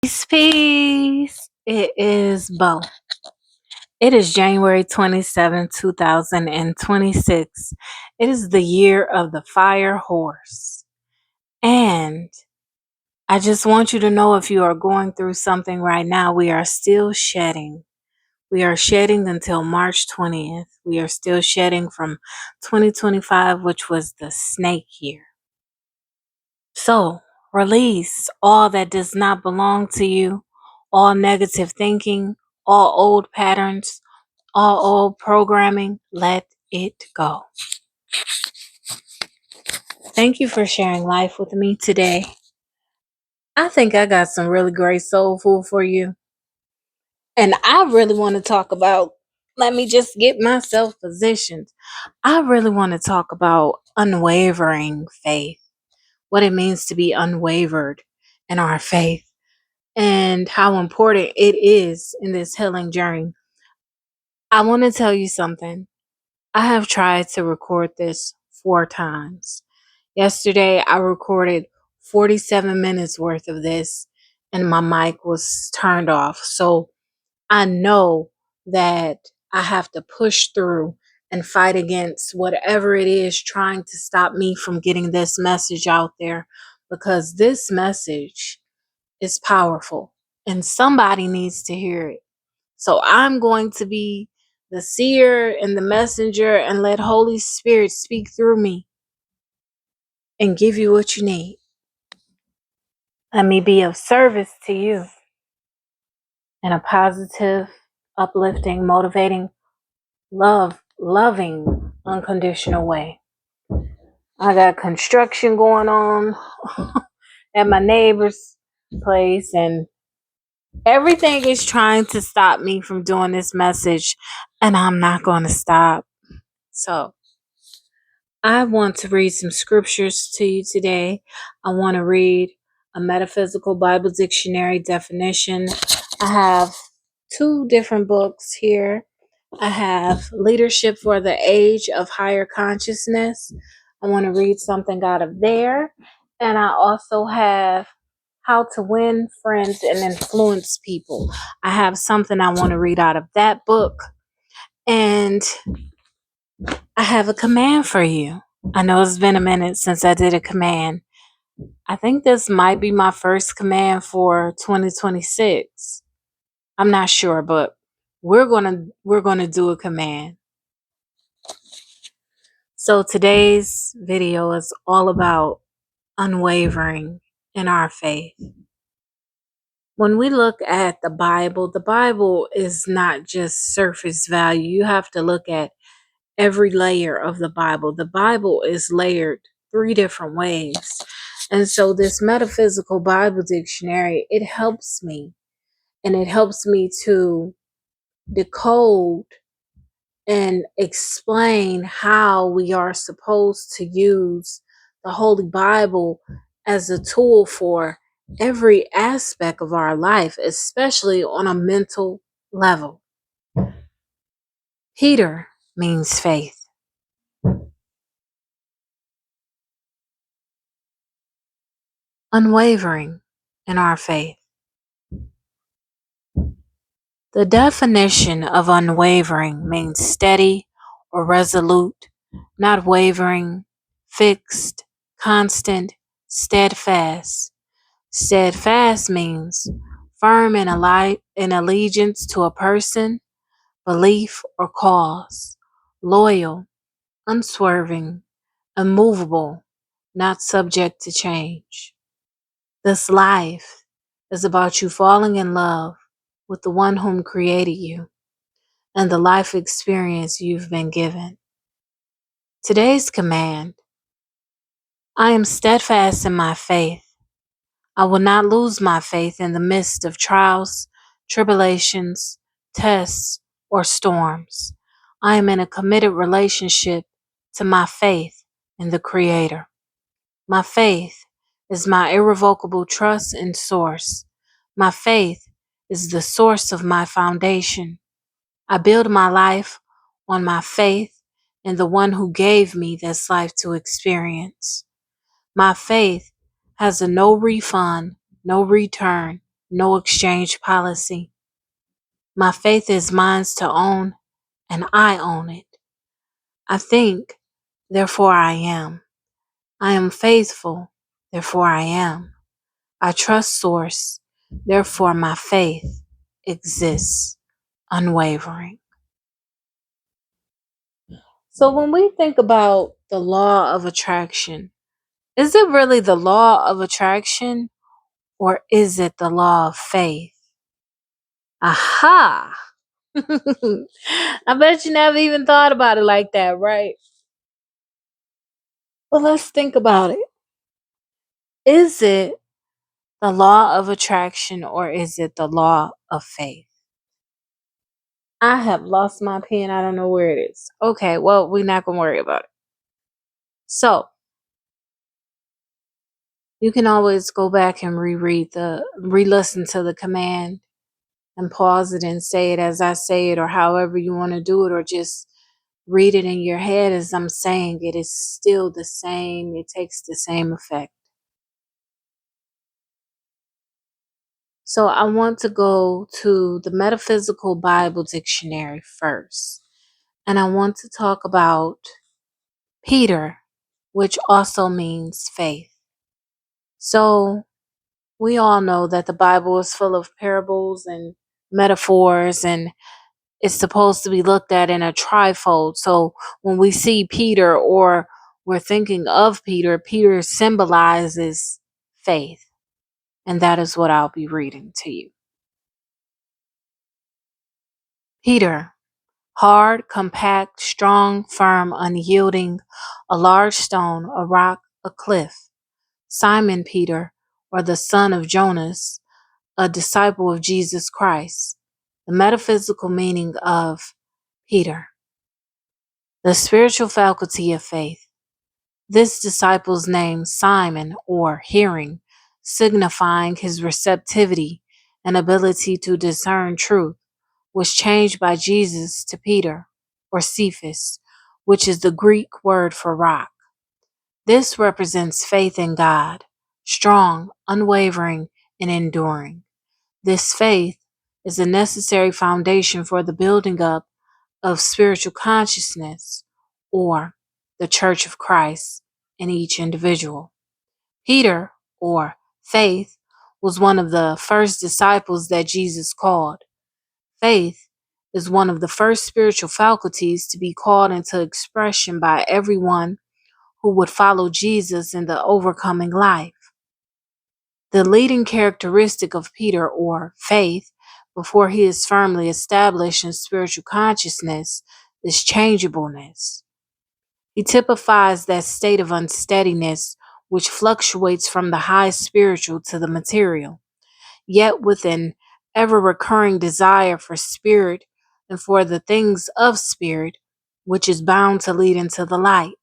Peace. It is Bo. It is January 27, 2026. It is the year of the fire horse. And I just want you to know, if you are going through something right now, we are still shedding. We are shedding until March 20th. We are still shedding from 2025, which was the snake year. So release all that does not belong to you, all negative thinking, all old patterns, all old programming. Let it go. Thank you for sharing life with me today. I think I got some really great soul food for you. And I really want to talk about, let me just get myself positioned. I really want to talk about unwavering faith, what it means to be unwavered in our faith, and how important it is in this healing journey. I want to tell you something. I have tried to record this 4 times. Yesterday, I recorded 47 minutes worth of this, and my mic was turned off. So I know that I have to push through and fight against whatever it is trying to stop me from getting this message out there, because this message is powerful and somebody needs to hear it. So I'm going to be the seer and the messenger and let Holy Spirit speak through me and give you what you need. Let me be of service to you in a positive, uplifting, motivating, loving, unconditional way. I got construction going on at my neighbor's place, and everything is trying to stop me from doing this message, and I'm not going to stop. So I want to read some scriptures to you today. I want to read a Metaphysical Bible Dictionary definition. I have 2 different books here. I have Leadership for the Age of Higher Consciousness. I want to read something out of there. And I also have How to Win Friends and Influence People. I have something I want to read out of that book. And I have a command for you. I know it's been a minute since I did a command. I think this might be my first command for 2026. I'm not sure, but we're going to do a command. So today's video is all about unwavering in our faith. When we look at the Bible is not just surface value. You have to look at every layer of the Bible. The Bible is layered 3 different ways. And so this Metaphysical Bible Dictionary, it helps me. And it helps me to decode and explain how we are supposed to use the Holy Bible as a tool for every aspect of our life, especially on a mental level. Peter means faith. Unwavering in our faith. The definition of unwavering means steady or resolute, not wavering, fixed, constant, steadfast. Steadfast means firm in allegiance to a person, belief, or cause, loyal, unswerving, immovable, not subject to change. This life is about you falling in love with the one whom created you and the life experience you've been given. Today's command: I am steadfast in my faith. I will not lose my faith in the midst of trials, tribulations, tests, or storms. I am in a committed relationship to my faith in the Creator. My faith is my irrevocable trust and source. My faith is the source of my foundation. I build my life on my faith in the one who gave me this life to experience. My faith has a no refund, no return, no exchange policy. My faith is mine to own, and I own it. I think, therefore I am. I am faithful, therefore I am. I trust Source, therefore my faith exists, unwavering. So when we think about the law of attraction, is it really the law of attraction or is it the law of faith? Aha! I bet you never even thought about it like that, right? Well, let's think about it. Is it the law of attraction or is it the law of faith? I have lost my pen. I don't know where it is. Okay, well, we're not going to worry about it. So, you can always go back and re-listen to the command and pause it and say it as I say it or however you want to do it, or just read it in your head as I'm saying it. It's still the same. It takes the same effect. So I want to go to the Metaphysical Bible Dictionary first. And I want to talk about Peter, which also means faith. So we all know that the Bible is full of parables and metaphors, and it's supposed to be looked at in a trifold. So when we see Peter or we're thinking of Peter, Peter symbolizes faith. And that is what I'll be reading to you. Peter, hard, compact, strong, firm, unyielding, a large stone, a rock, a cliff. Simon Peter, or the son of Jonas, a disciple of Jesus Christ. The metaphysical meaning of Peter. The spiritual faculty of faith. This disciple's name, Simon, or hearing, signifying his receptivity and ability to discern truth, was changed by Jesus to Peter, or Cephas, which is the Greek word for rock. This represents faith in God, strong, unwavering, and enduring. This faith is a necessary foundation for the building up of spiritual consciousness, or the Church of Christ, in each individual. Peter, or faith, was one of the first disciples that Jesus called. Faith is one of the first spiritual faculties to be called into expression by everyone who would follow Jesus in the overcoming life. The leading characteristic of Peter, or faith, before he is firmly established in spiritual consciousness, is changeableness. He typifies that state of unsteadiness which fluctuates from the high spiritual to the material, yet with an ever recurring desire for spirit and for the things of spirit, which is bound to lead into the light.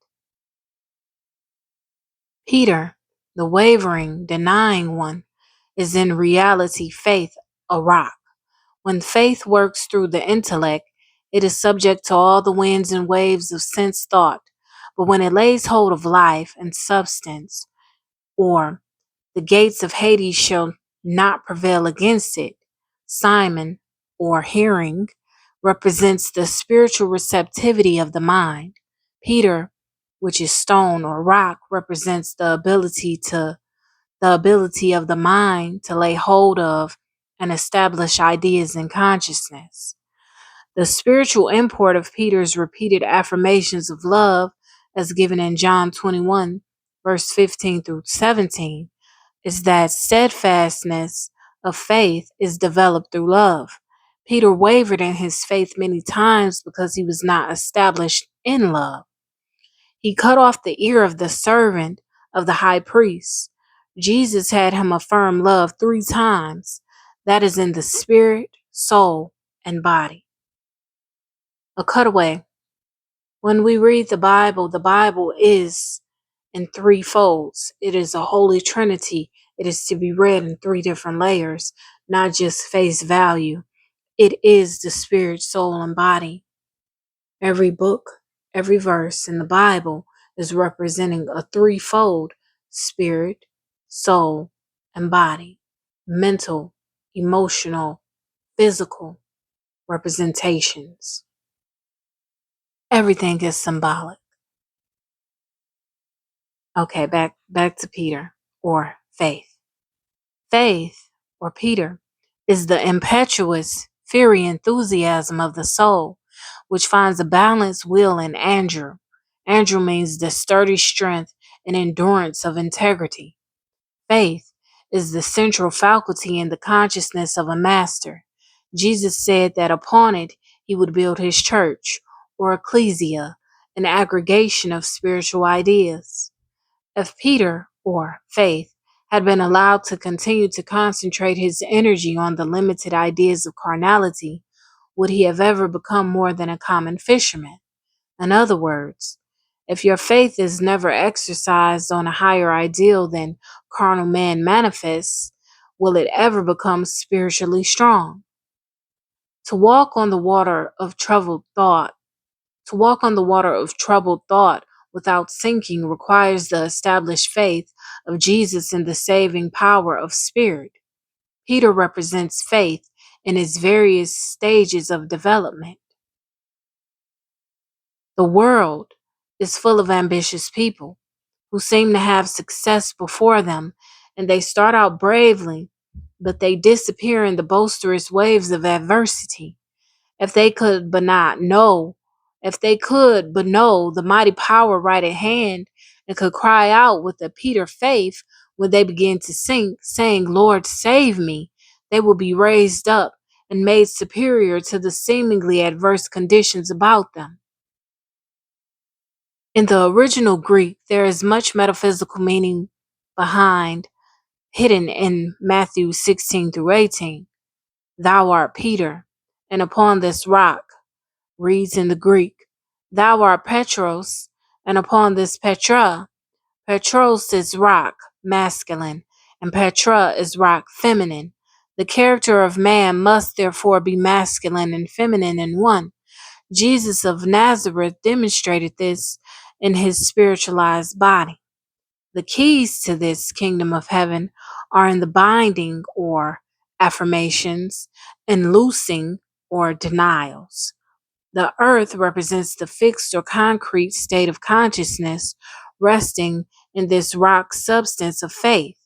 Peter, the wavering, denying one, is in reality faith, a rock. When faith works through the intellect, it is subject to all the winds and waves of sense thought. But when it lays hold of life and substance, or the gates of Hades shall not prevail against it, Simon, or hearing, represents the spiritual receptivity of the mind. Peter, which is stone or rock, represents the ability of the mind to lay hold of and establish ideas in consciousness. The spiritual import of Peter's repeated affirmations of love, as given in John 21, verse 15 through 17, is that steadfastness of faith is developed through love. Peter wavered in his faith many times because he was not established in love. He cut off the ear of the servant of the high priest. Jesus had him affirm love 3 times. That is in the spirit, soul, and body. A cutaway. When we read the Bible is in 3 folds. It is a holy trinity. It is to be read in 3 different layers, not just face value. It is the spirit, soul, and body. Every book, every verse in the Bible is representing a 3-fold: spirit, soul, and body, mental, emotional, physical representations. Everything is symbolic. Okay, back to Peter or faith. Faith, or Peter, is the impetuous, fiery enthusiasm of the soul, which finds a balanced will in Andrew. Andrew means the sturdy strength and endurance of integrity. Faith is the central faculty in the consciousness of a master. Jesus said that upon it he would build his church, or ecclesia, an aggregation of spiritual ideas. If Peter, or faith, had been allowed to continue to concentrate his energy on the limited ideas of carnality, would he have ever become more than a common fisherman? In other words, if your faith is never exercised on a higher ideal than carnal man manifests, will it ever become spiritually strong? To walk on the water of troubled thought To walk on the water of troubled thought without sinking requires the established faith of Jesus in the saving power of spirit. Peter represents faith in its various stages of development. The world is full of ambitious people who seem to have success before them, and they start out bravely, but they disappear in the boisterous waves of adversity. If they could but not know, if they could but know the mighty power right at hand, and could cry out with a Peter faith when they begin to sink, saying, Lord, save me, they will be raised up and made superior to the seemingly adverse conditions about them. In the original Greek, there is much metaphysical meaning behind, hidden in Matthew 16 through 18. Thou art Peter, and upon this rock, reads in the Greek, thou art Petros, and upon this Petra. Petros is rock, masculine, and Petra is rock, feminine. The character of man must therefore be masculine and feminine in one. Jesus of Nazareth demonstrated this in his spiritualized body. The keys to this kingdom of heaven are in the binding or affirmations and loosing or denials. The earth represents the fixed or concrete state of consciousness resting in this rock substance of faith.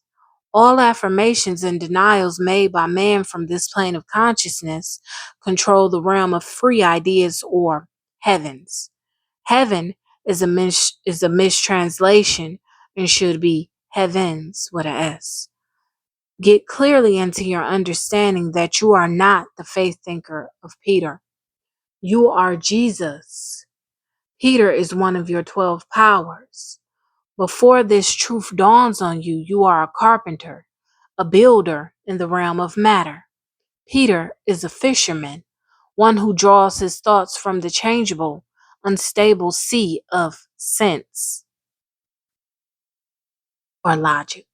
All affirmations and denials made by man from this plane of consciousness control the realm of free ideas or heavens. Heaven is a mistranslation and should be heavens with an S. Get clearly into your understanding that you are not the faith thinker of Peter. You are Jesus. Peter is one of your 12 powers. Before this truth dawns on you, you are a carpenter, a builder in the realm of matter. Peter is a fisherman, one who draws his thoughts from the changeable, unstable sea of sense or logic.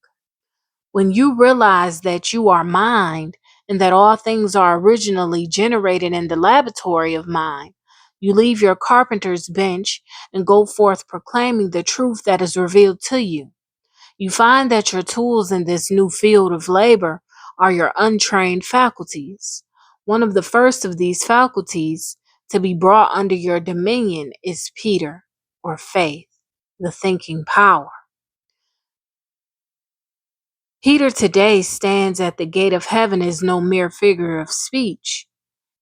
When you realize that you are mind and that all things are originally generated in the laboratory of mind, you leave your carpenter's bench and go forth proclaiming the truth that is revealed to you. You find that your tools in this new field of labor are your untrained faculties. One of the first of these faculties to be brought under your dominion is Peter, or faith, the thinking power. Peter today stands at the gate of heaven as no mere figure of speech.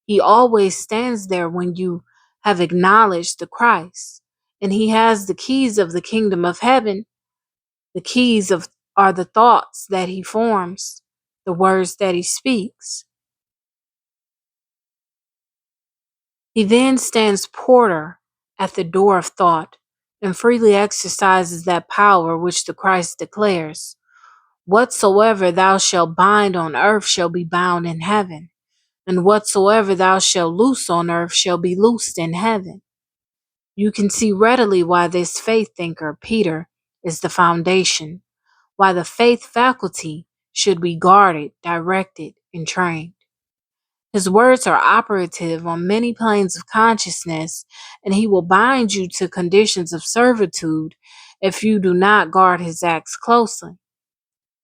He always stands there when you have acknowledged the Christ, and he has the keys of the kingdom of heaven. The keys of are the thoughts that he forms, the words that he speaks. He then stands porter at the door of thought and freely exercises that power which the Christ declares. Whatsoever thou shalt bind on earth shall be bound in heaven, and whatsoever thou shalt loose on earth shall be loosed in heaven. You can see readily why this faith thinker, Peter, is the foundation, why the faith faculty should be guarded, directed, and trained. His words are operative on many planes of consciousness, and he will bind you to conditions of servitude if you do not guard his acts closely.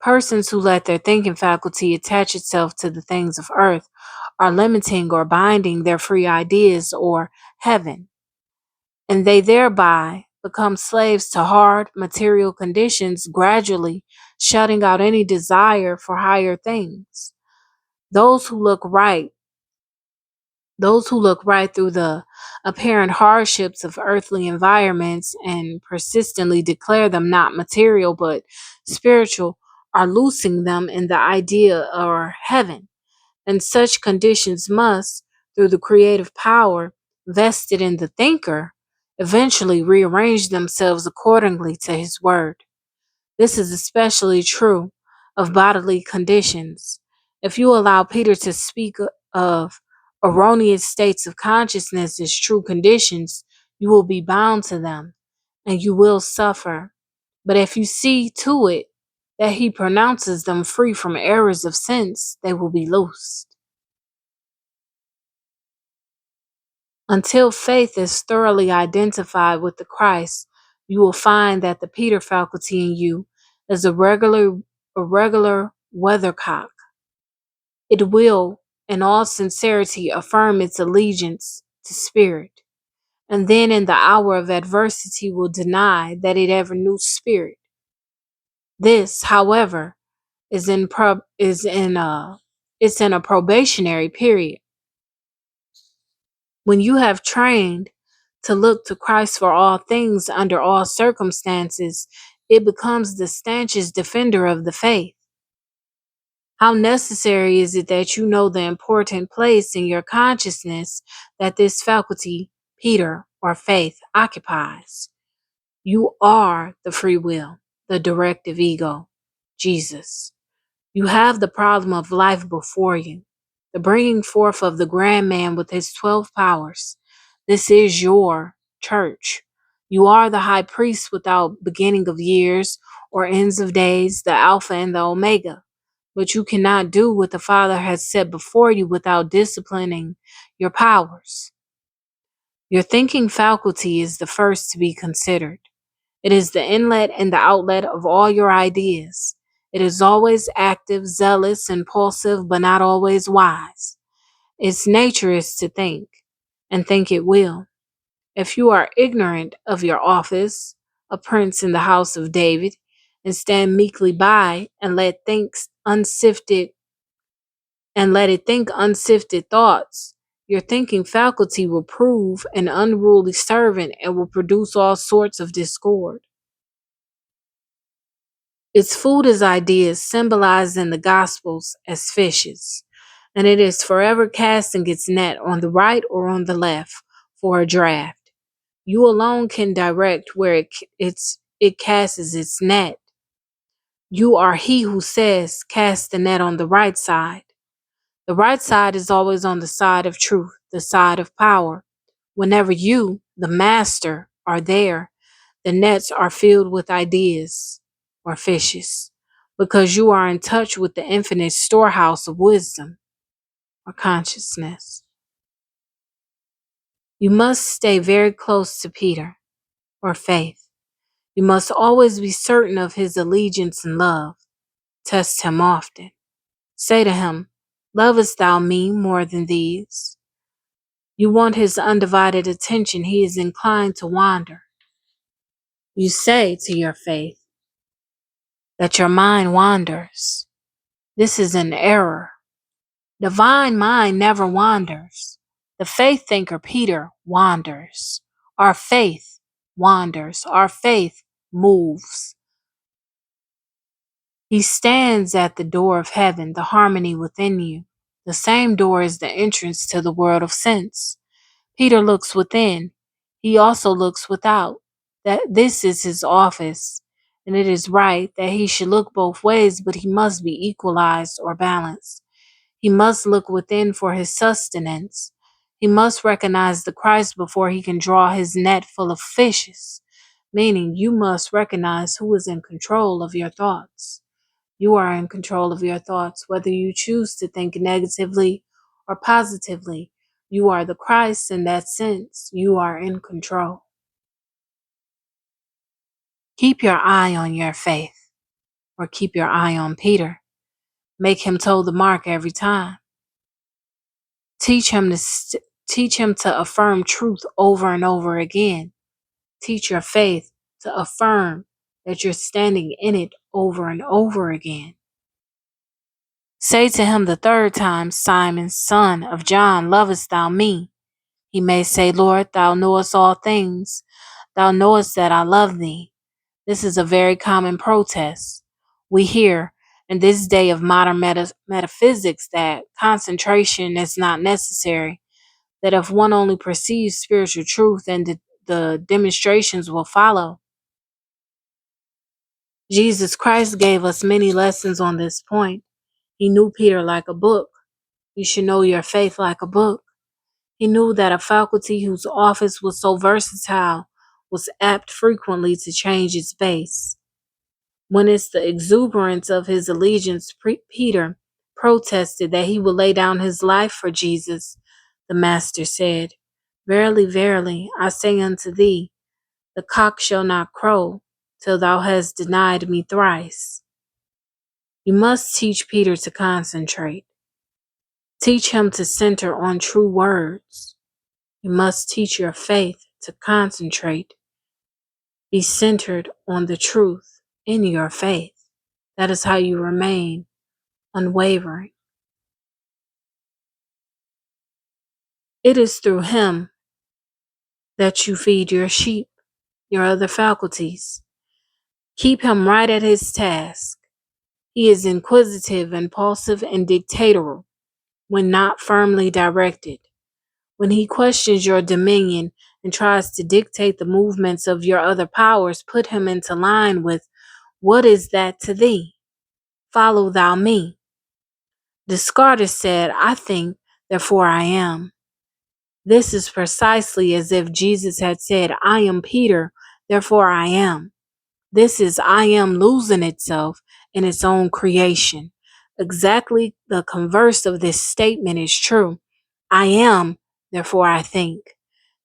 Persons who let their thinking faculty attach itself to the things of earth are limiting or binding their free ideas or heaven, and they thereby become slaves to hard material conditions, gradually shutting out any desire for higher things. Those who look right, those who look right through the apparent hardships of earthly environments and persistently declare them not material but spiritual, are losing them in the idea or heaven. And such conditions must, through the creative power vested in the thinker, eventually rearrange themselves accordingly to his word. This is especially true of bodily conditions. If you allow Peter to speak of erroneous states of consciousness as true conditions, you will be bound to them and you will suffer. But if you see to it that he pronounces them free from errors of sense, they will be loosed. Until faith is thoroughly identified with the Christ, you will find that the Peter faculty in you is a regular weathercock. It will, in all sincerity, affirm its allegiance to spirit, and then in the hour of adversity will deny that it ever knew spirit. This, however, it's in a probationary period. When you have trained to look to Christ for all things under all circumstances, it becomes the stanchest defender of the faith. How necessary is it that you know the important place in your consciousness that this faculty, Peter, or faith, occupies? You are the free will, the directive ego, Jesus. You have the problem of life before you, the bringing forth of the grand man with his 12 powers. This is your church. You are the high priest without beginning of years or ends of days, the Alpha and the Omega. But you cannot do what the Father has set before you without disciplining your powers. Your thinking faculty is the first to be considered. It is the inlet and the outlet of all your ideas. It is always active, zealous, impulsive, but not always wise. Its nature is to think, and think it will. If you are ignorant of your office, a prince in the house of David, and stand meekly by and let it think unsifted thoughts, your thinking faculty will prove an unruly servant and will produce all sorts of discord. Its food is ideas symbolized in the Gospels as fishes, and it is forever casting its net on the right or on the left for a draft. You alone can direct where it casts its net. You are he who says, cast the net on the right side. The right side is always on the side of truth, the side of power. Whenever you, the master, are there, the nets are filled with ideas or fishes, because you are in touch with the infinite storehouse of wisdom or consciousness. You must stay very close to Peter or faith. You must always be certain of his allegiance and love. Test him often. Say to him, lovest thou me more than these? You want his undivided attention. He is inclined to wander. You say to your faith that your mind wanders. This is an error. Divine mind never wanders. The faith thinker Peter wanders. Our faith wanders. Our faith moves. He stands at the door of heaven, the harmony within you. The same door is the entrance to the world of sense. Peter looks within. He also looks without. That this is his office, and it is right that he should look both ways, but he must be equalized or balanced. He must look within for his sustenance. He must recognize the Christ before he can draw his net full of fishes, meaning you must recognize who is in control of your thoughts. You are in control of your thoughts, whether you choose to think negatively or positively. You are the Christ in that sense. You are in control. Keep your eye on your faith or keep your eye on Peter. Make him toe the mark every time. Teach him teach him to affirm truth over and over again. Teach your faith to affirm that you're standing in it over and over again. Say to him the third time, Simon, son of John, lovest thou me? He may say, Lord, thou knowest all things. Thou knowest that I love thee. This is a very common protest. We hear in this day of modern metaphysics that concentration is not necessary, that if one only perceives spiritual truth, then the demonstrations will follow. Jesus Christ gave us many lessons on this point. He knew Peter like a book. You should know your faith like a book. He knew that a faculty whose office was so versatile was apt frequently to change its base. When it's the exuberance of his allegiance, Peter protested that he would lay down his life for Jesus. The master said, Verily, verily, I say unto thee, the cock shall not crow till thou hast denied me thrice. You must teach Peter to concentrate. Teach him to center on true words. You must teach your faith to concentrate. Be centered on the truth in your faith. That is how you remain unwavering. It is through him that you feed your sheep, your other faculties. Keep him right at his task. He is inquisitive, impulsive, and dictatorial when not firmly directed. When he questions your dominion and tries to dictate the movements of your other powers, put him into line with, What is that to thee? Follow thou me. Descartes said, I think, therefore I am. This is precisely as if Jesus had said, I am Peter, therefore I am. This is I am losing itself in its own creation. Exactly the converse of this statement is true. I am, therefore I think.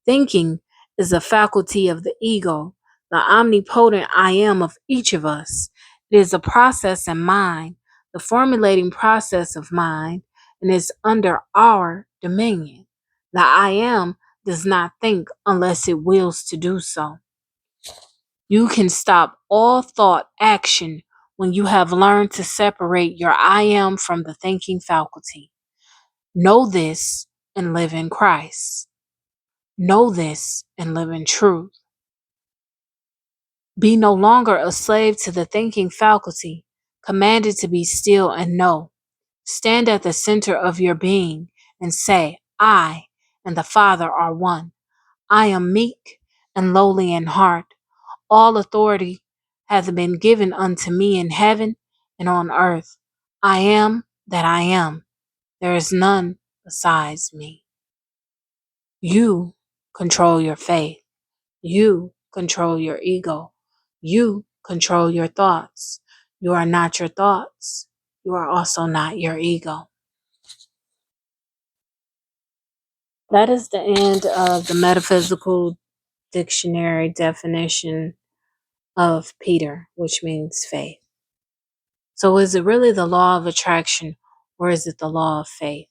Thinking is a faculty of the ego, the omnipotent I am of each of us. It is a process in mind, the formulating process of mind, and is under our dominion. The I am does not think unless it wills to do so. You can stop all thought action when you have learned to separate your I am from the thinking faculty. Know this and live in Christ. Know this and live in truth. Be no longer a slave to the thinking faculty, commanded to be still and know. Stand at the center of your being and say, I and the Father are one. I am meek and lowly in heart. All authority hath been given unto me in heaven and on earth. I am that I am. There is none besides me. You control your faith. You control your ego. You control your thoughts. You are not your thoughts. You are also not your ego. That is the end of the metaphysical dictionary definition of Peter, which means faith. So is it really the law of attraction or is it the law of faith?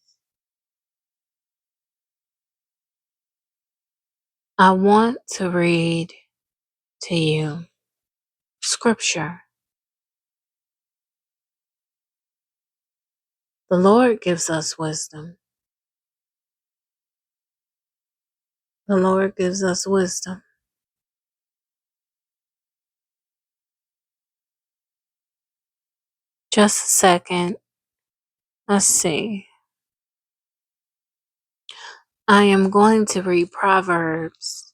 I want to read to you scripture. The Lord gives us wisdom. The Lord gives us wisdom. Just a second. Let's see. I am going to read Proverbs.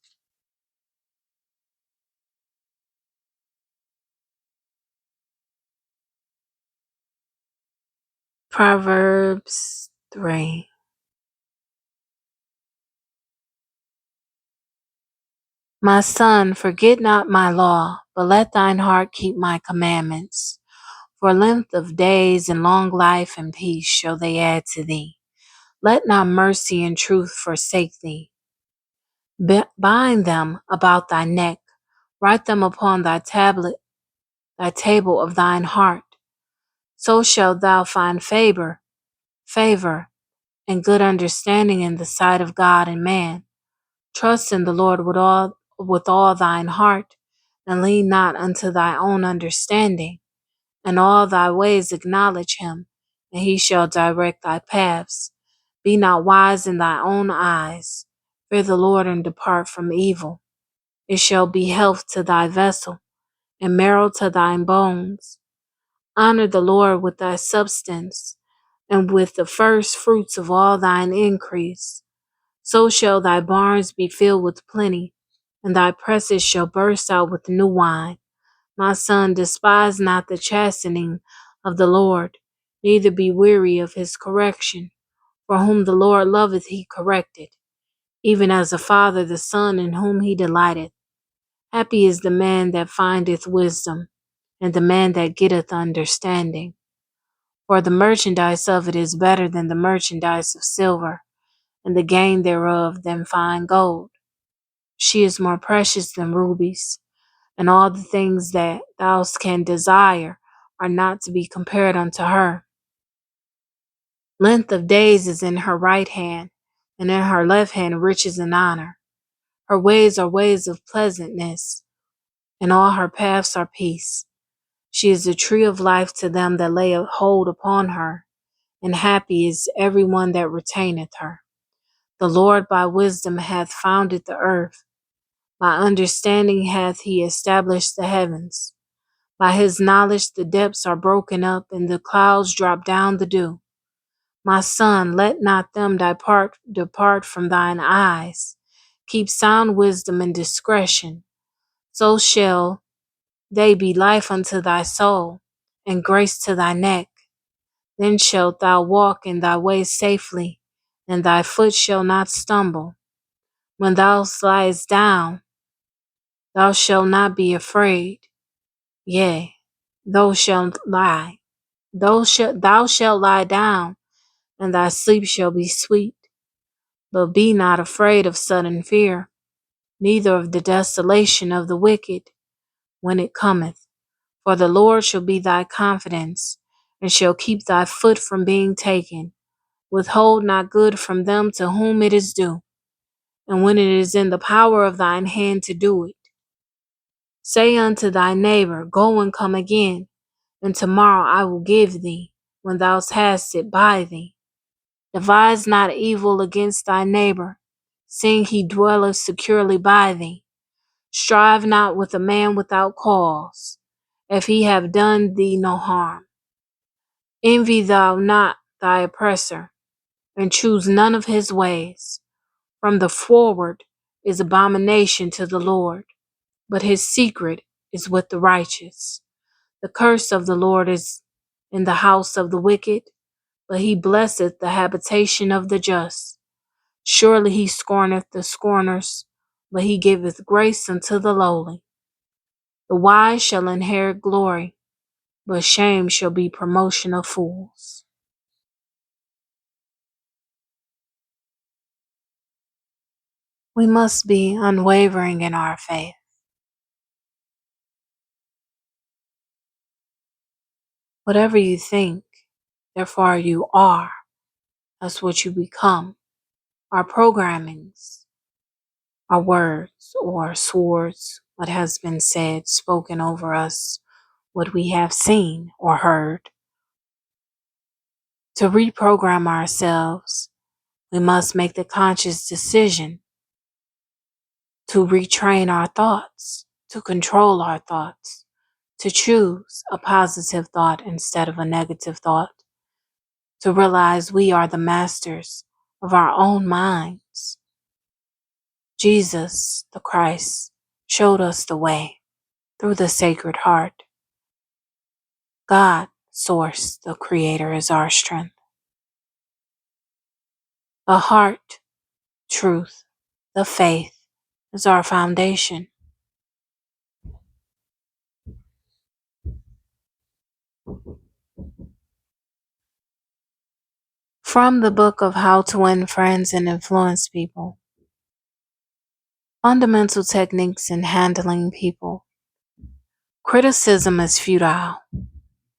Proverbs 3. My son, forget not my law, but let thine heart keep my commandments. For length of days and long life and peace shall they add to thee. Let not mercy and truth forsake thee. Bind them about thy neck, write them upon thy thy table of thine heart. So shalt thou find favor, and good understanding in the sight of God and man. Trust in the Lord with all thine heart, and lean not unto thy own understanding. In all thy ways acknowledge him, and he shall direct thy paths. Be not wise in thy own eyes. Fear the Lord and depart from evil. It shall be health to thy vessel, and marrow to thine bones. Honor the Lord with thy substance, and with the first fruits of all thine increase. So shall thy barns be filled with plenty, and thy presses shall burst out with new wine. My son, despise not the chastening of the Lord, neither be weary of his correction. For whom the Lord loveth he corrected, even as a father the son in whom he delighteth. Happy is the man that findeth wisdom, and the man that getteth understanding. For the merchandise of it is better than the merchandise of silver, and the gain thereof than fine gold. She is more precious than rubies, and all the things that thou canst desire are not to be compared unto her. Length of days is in her right hand, and in her left hand riches and honor. Her ways are ways of pleasantness, and all her paths are peace. She is a tree of life to them that lay a hold upon her, and happy is every one that retaineth her. The Lord by wisdom hath founded the earth. By understanding hath he established the heavens. By his knowledge the depths are broken up, and the clouds drop down the dew. My son, let not them depart from thine eyes. Keep sound wisdom and discretion. So shall they be life unto thy soul, and grace to thy neck. Then shalt thou walk in thy way safely, and thy foot shall not stumble. When thou liest down, thou shalt not be afraid. Yea, thou shalt lie. Thou shalt lie down, and thy sleep shall be sweet. But be not afraid of sudden fear, neither of the desolation of the wicked when it cometh. For the Lord shall be thy confidence, and shall keep thy foot from being taken. Withhold not good from them to whom it is due, and when it is in the power of thine hand to do it. Say unto thy neighbor, Go and come again, and tomorrow I will give thee, when thou hast it by thee. Devise not evil against thy neighbor, seeing he dwelleth securely by thee. Strive not with a man without cause, if he have done thee no harm. Envy thou not thy oppressor, and choose none of his ways. From the forward is abomination to the Lord, but his secret is with the righteous. The curse of the Lord is in the house of the wicked, but he blesseth the habitation of the just. Surely he scorneth the scorners, but he giveth grace unto the lowly. The wise shall inherit glory, but shame shall be promotion of fools. We must be unwavering in our faith. Whatever you think, therefore you are. That's what you become. Our programmings, our words or swords, what has been said, spoken over us, what we have seen or heard. To reprogram ourselves, we must make the conscious decision to retrain our thoughts, to control our thoughts, to choose a positive thought instead of a negative thought, to realize we are the masters of our own minds. Jesus, the Christ, showed us the way through the Sacred Heart. God, Source, the Creator, is our strength. The heart, truth, the faith is our foundation. From the book of How to Win Friends and Influence People. Fundamental techniques in handling people. Criticism is futile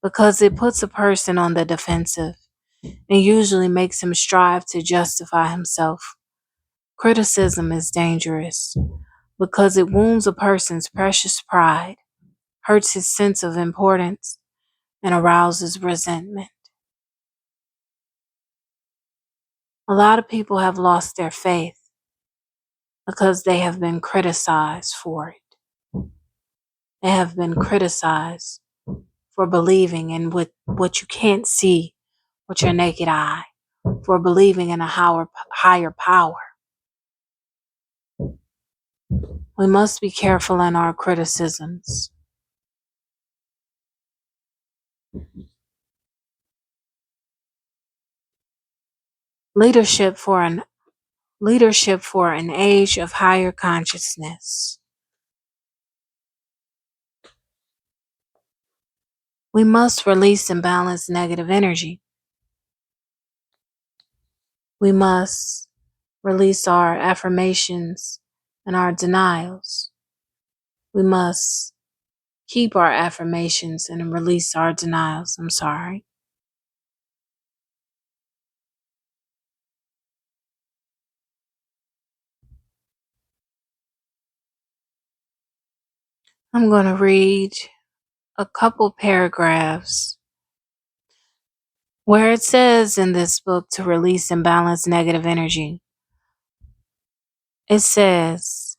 because it puts a person on the defensive and usually makes him strive to justify himself. Criticism is dangerous because it wounds a person's precious pride, hurts his sense of importance, and arouses resentment. A lot of people have lost their faith because they have been criticized for it. They have been criticized for believing in what you can't see with your naked eye, for believing in a higher power. We must be careful in our criticisms. Leadership for an age of higher consciousness. We must release and balance negative energy. We must release our affirmations and our denials. We must keep our affirmations and release our denials. I'm sorry. I'm going to read a couple paragraphs where it says in this book to release and balance negative energy. It says,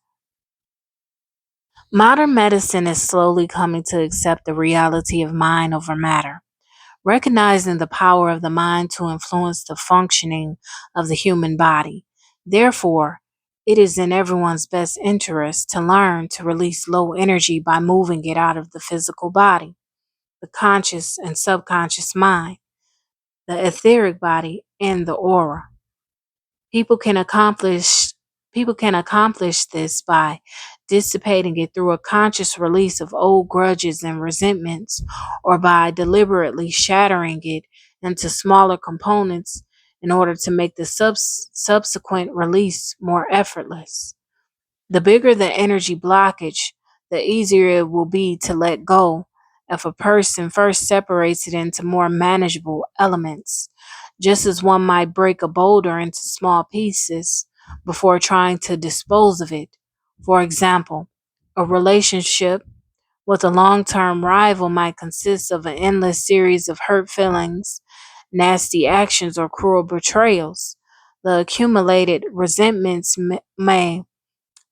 modern medicine is slowly coming to accept the reality of mind over matter, recognizing the power of the mind to influence the functioning of the human body. Therefore, it is in everyone's best interest to learn to release low energy by moving it out of the physical body, the conscious and subconscious mind, the etheric body, and the aura. People can accomplish People can accomplish this by dissipating it through a conscious release of old grudges and resentments, or by deliberately shattering it into smaller components in order to make the subsequent release more effortless. The bigger the energy blockage, the easier it will be to let go if a person first separates it into more manageable elements, just as one might break a boulder into small pieces before trying to dispose of it. For example, a relationship with a long term rival might consist of an endless series of hurt feelings, nasty actions, or cruel betrayals. The accumulated resentments may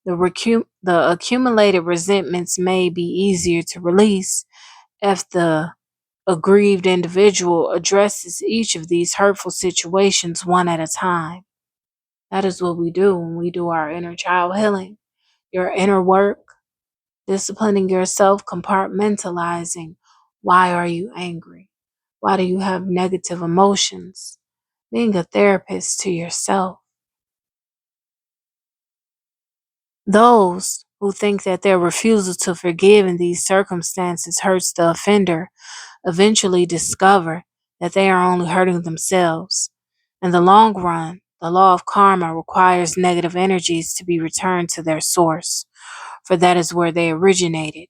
the accumulated resentments may be easier to release if the aggrieved individual addresses each of these hurtful situations one at a time. That is what we do when we do our inner child healing, your inner work, disciplining yourself, compartmentalizing. Why are you angry? Why do you have negative emotions? Being a therapist to yourself. Those who think that their refusal to forgive in these circumstances hurts the offender eventually discover that they are only hurting themselves. In the long run, the law of karma requires negative energies to be returned to their source, for that is where they originated.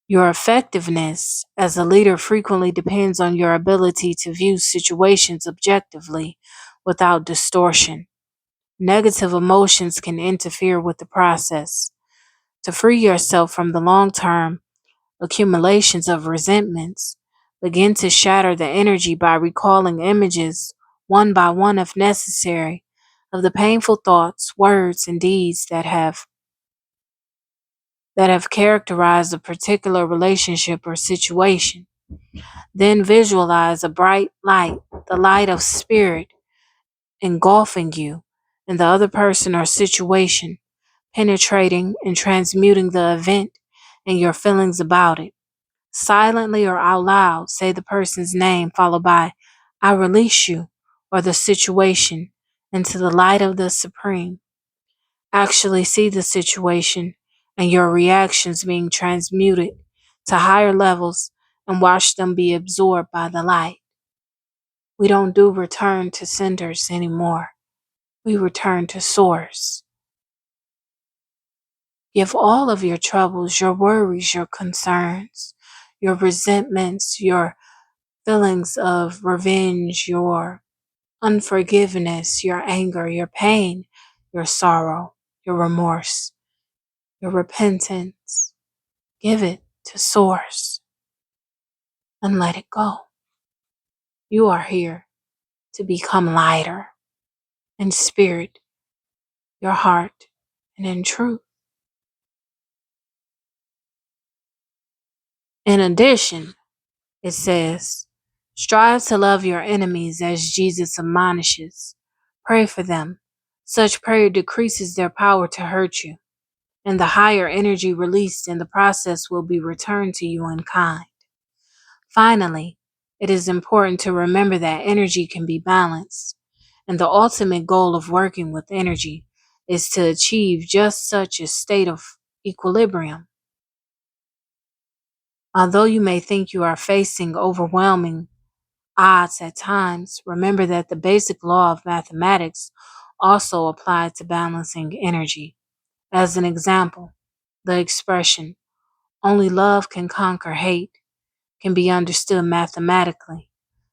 Your effectiveness as a leader frequently depends on your ability to view situations objectively without distortion. Negative emotions can interfere with the process. To free yourself from the long term accumulations of resentments, begin to shatter the energy by recalling images, one by one if necessary, of the painful thoughts, words, and deeds that have characterized a particular relationship or situation. Then visualize a bright light, the light of spirit, engulfing you and the other person or situation, penetrating and transmuting the event and your feelings about it. Silently or out loud, say the person's name followed by, I release you, or the situation, into the light of the Supreme. Actually see the situation and your reactions being transmuted to higher levels and watch them be absorbed by the light. We don't do return to senders anymore. We return to source. Give all of your troubles, your worries, your concerns, your resentments, your feelings of revenge, your unforgiveness, your anger, your pain, your sorrow, your remorse, your repentance. Give it to Source and let it go. You are here to become lighter in spirit, your heart, and in truth. In addition, it says, strive to love your enemies as Jesus admonishes. Pray for them. Such prayer decreases their power to hurt you, and the higher energy released in the process will be returned to you in kind. Finally, it is important to remember that energy can be balanced, and the ultimate goal of working with energy is to achieve just such a state of equilibrium. Although you may think you are facing overwhelming odds at times, remember that the basic law of mathematics also applies to balancing energy. As an example, the expression, only love can conquer hate, can be understood mathematically.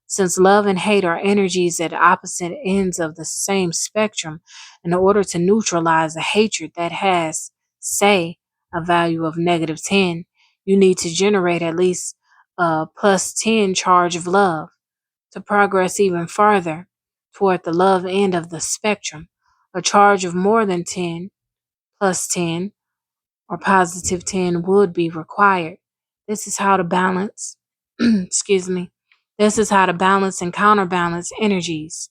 Since love and hate are energies at opposite ends of the same spectrum, in order to neutralize a hatred that has, say, a value of negative 10, you need to generate at least a plus 10 charge of love. To progress even farther toward the love end of the spectrum, a charge of more than 10 plus 10 or positive 10 would be required. This is how to balance, excuse me, this is how to balance and counterbalance energies.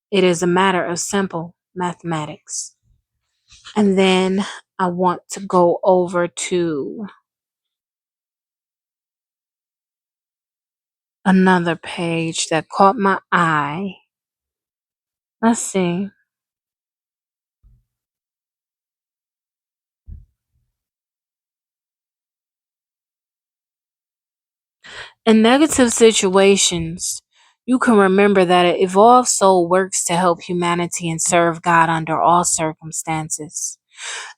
It is a matter of simple mathematics. And then I want to go over to another page that caught my eye. Let's see. In negative situations, you can remember that an evolved soul works to help humanity and serve God under all circumstances.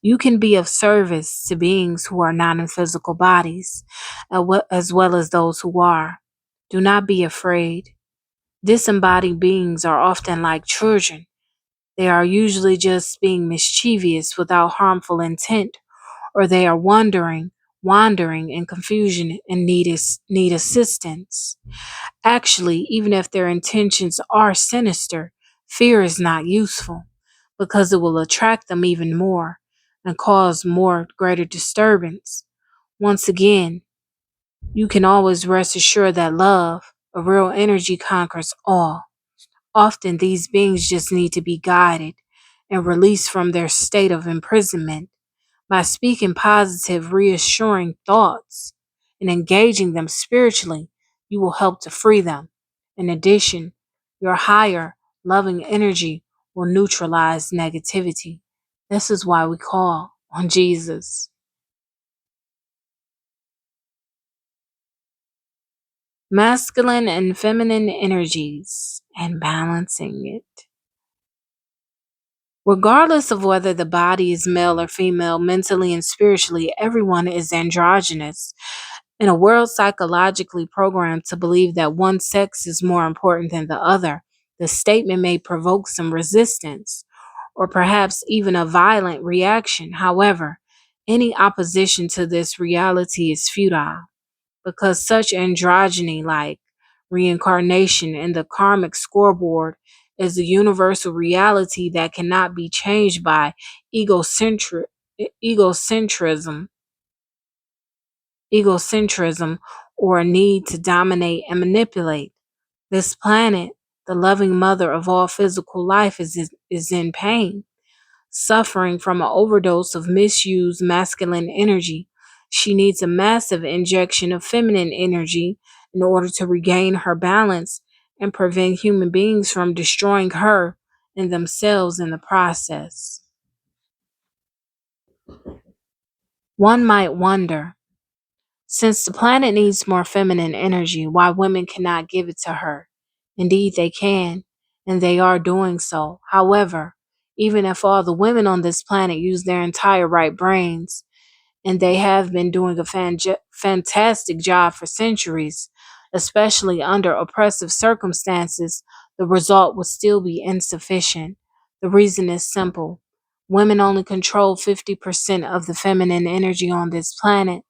You can be of service to beings who are not in physical bodies, as well as those who are. Do not be afraid. Disembodied beings are often like children. They are usually just being mischievous without harmful intent, or they are wandering in confusion and need assistance. Actually, even if their intentions are sinister, fear is not useful because it will attract them even more and cause more greater disturbance. Once again, you can always rest assured that love, a real energy, conquers all. Often these beings just need to be guided and released from their state of imprisonment. By speaking positive, reassuring thoughts and engaging them spiritually, you will help to free them. In addition, your higher, loving energy will neutralize negativity. This is why we call on Jesus. Masculine and feminine energies and balancing it. Regardless of whether the body is male or female, mentally and spiritually, everyone is androgynous. In a world psychologically programmed to believe that one sex is more important than the other, the statement may provoke some resistance or perhaps even a violent reaction. However, any opposition to this reality is futile because such androgyny, like reincarnation in the karmic scoreboard, is a universal reality that cannot be changed by egocentric, egocentrism egocentrism, or a need to dominate and manipulate. This planet, the loving mother of all physical life, is in pain, suffering from an overdose of misused masculine energy. She needs a massive injection of feminine energy in order to regain her balance and prevent human beings from destroying her and themselves in the process. One might wonder, since the planet needs more feminine energy, why women cannot give it to her? Indeed, they can, and they are doing so. However, Even if all the women on this planet use their entire right brains, and they have been doing a fantastic job for centuries, especially under oppressive circumstances, the result would still be insufficient. The reason is simple: women only control 50% of the feminine energy on this planet,